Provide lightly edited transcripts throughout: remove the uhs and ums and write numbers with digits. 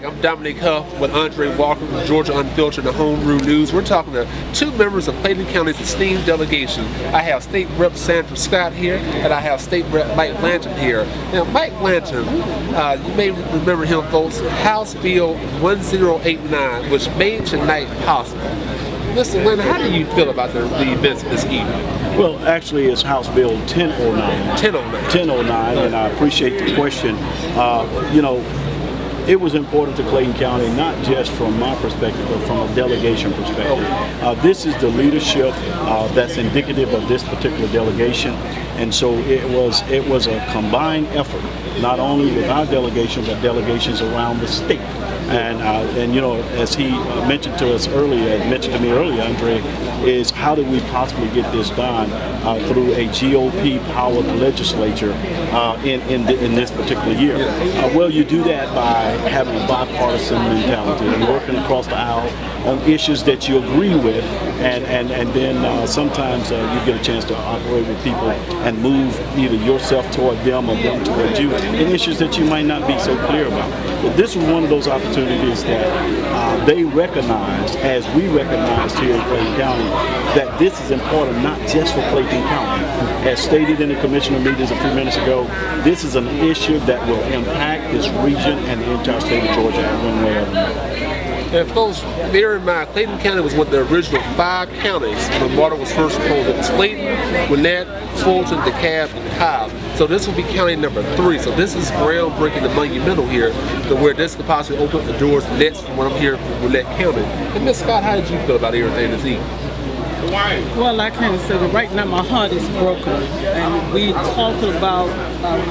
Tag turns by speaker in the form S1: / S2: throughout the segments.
S1: back. I'm Dominic Huff with Andre Walker from Georgia Unfiltered and Homebrew News. We're talking to two members of Clayton County's esteemed delegation. I have State Rep Sandra Scott here, and I have State Rep Mike Glanton here. Now, Mike Glanton, you may remember him, folks, House Bill 1089, which made tonight possible. Mr. Glanton, how do you feel about the events this evening?
S2: Well, actually, it's House Bill 1009. 1009, and I appreciate the question. It was important to Clayton County, not just from my perspective, but from a delegation perspective. This is the leadership that's indicative of this particular delegation, and so it was a combined effort, not only with our delegation, but delegations around the state. And as he mentioned to me earlier, Andre, is how did we possibly get this done through a GOP-powered legislature in this particular year? Well, you do that by having a bipartisan mentality, working across the aisle on issues that you agree with, and then sometimes you get a chance to operate with people and move either yourself toward them or them toward you in issues that you might not be so clear about. But this was one of those opportunities that they recognized, as we recognized here in Clayton County, that this is important not just for Clayton County. As stated in the commissioner meetings a few minutes ago, this is an issue that will impact this region and the entire state of Georgia in one way or another.
S1: And folks, bear in mind, Clayton County was one of the original 5 counties when MARTA was first proposed. It was Clayton, Gwinnett, Fulton, DeKalb, and Cobb. So this will be county number 3. So this is groundbreaking and monumental here, to where this could possibly open up the doors next from what I'm hearing from Gwinnett County. And Ms. Scott, how did you feel about everything this evening?
S3: Well, I kind of said that right now my heart is broken, and we talked about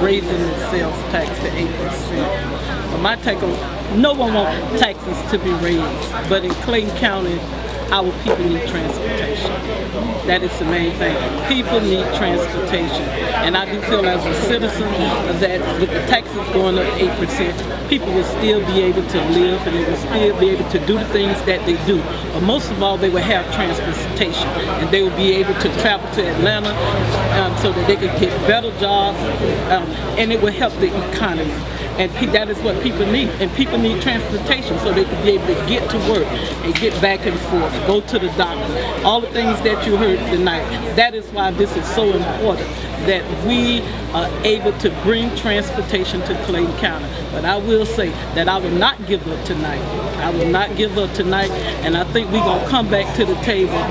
S3: raising the sales tax to 8%. But my take on, no one wants taxes to be raised, but in Clayton County, our people need transportation. That is the main thing. People need transportation. And I do feel as a citizen that with the taxes going up 8%, people will still be able to live and they will still be able to do the things that they do. But most of all, they will have transportation and they will be able to travel to Atlanta so that they can get better jobs and it will help the economy. And that is what people need. And people need transportation so they can be able to get to work and get back and forth, go to the doctor, all the things that you heard tonight. That is why this is so important, that we are able to bring transportation to Clayton County. But I will say that I will not give up tonight. I will not give up tonight, and I think we're going to come back to the table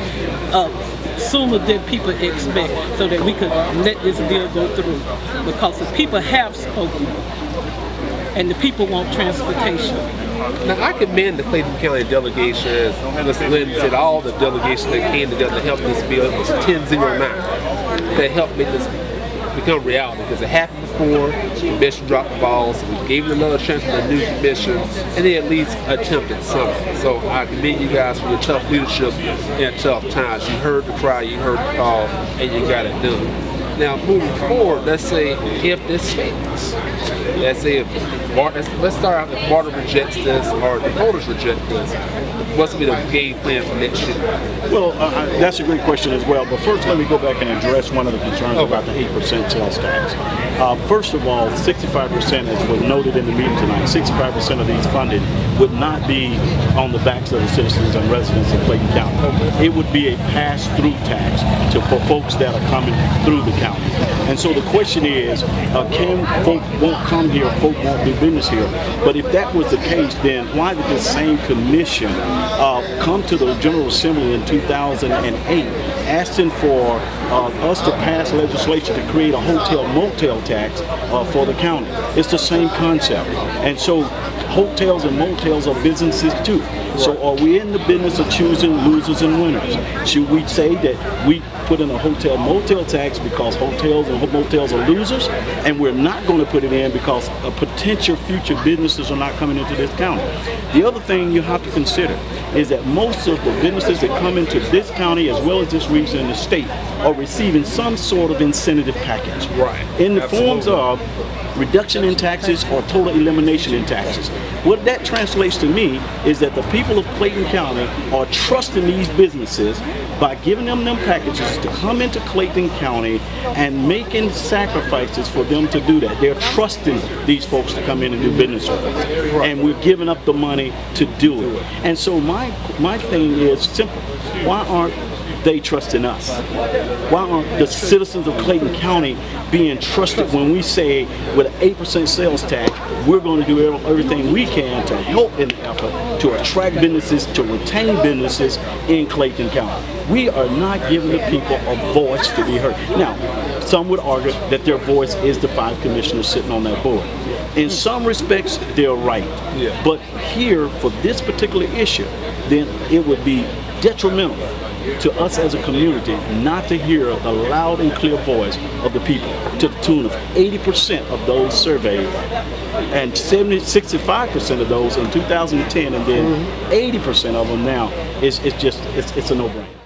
S3: sooner than people expect so that we could let this bill go through. Because the people have spoken, and the people want transportation.
S1: Now, I commend the Clayton County delegation, as Mr. Glenn said, all the delegations that came together to help this bill. It was 1009 that helped make this become reality, because it happened before, the commission dropped the ball, so we gave it another chance with the new commission, and they at least attempted something. So I commend you guys for your tough leadership in tough times. You heard the cry, you heard the call, and you got it done. Now, moving forward, let's say if this fails, let's say let's start out if MARTA rejects this or the voters reject this, what's going to be the game plan for next year?
S2: Well, that's a great question as well. But first, let me go back and address one of the concerns about the 8% sales tax. First of all, 65%, as was noted in the meeting tonight, 65% of these funding would not be on the backs of the citizens and residents of Clayton County. It would be a pass-through tax for folks that are coming through the county. And so the question is, can folk won't come here, folk won't do business here? But if that was the case, then why did the same commission come to the General Assembly in 2008 asking for us to pass legislation to create a hotel-motel tax for the county? It's the same concept. And so hotels and motels are businesses too. So are we in the business of choosing losers and winners? Should we say that we put in a hotel-motel tax because hotels and motels are losers, and we're not going to put it in because potential future businesses are not coming into this county? The other thing you have to consider is that most of the businesses that come into this county as well as this region in the state are receiving some sort of incentive package.
S1: Right.
S2: In the forms of reduction in taxes or total elimination in taxes. What that translates to me is that the people of Clayton County are trusting these businesses by giving them packages to come into Clayton County and making sacrifices for them to do that. They're trusting these folks to come in and do business with us. And we're giving up the money to do it. And so my thing is simple. Why aren't they trusting us? Why aren't the citizens of Clayton County being trusted when we say with an 8% sales tax, we're going to do everything we can to help in the effort to attract businesses, to retain businesses in Clayton County? We are not giving the people a voice to be heard. Now, some would argue that their voice is the 5 commissioners sitting on that board. In some respects, they're right.
S1: Yeah.
S2: But here, for this particular issue, then it would be detrimental to us as a community not to hear the loud and clear voice of the people, to the tune of 80% of those surveyed and 65% of those in 2010, and then 80% of them now. It's a no-brainer.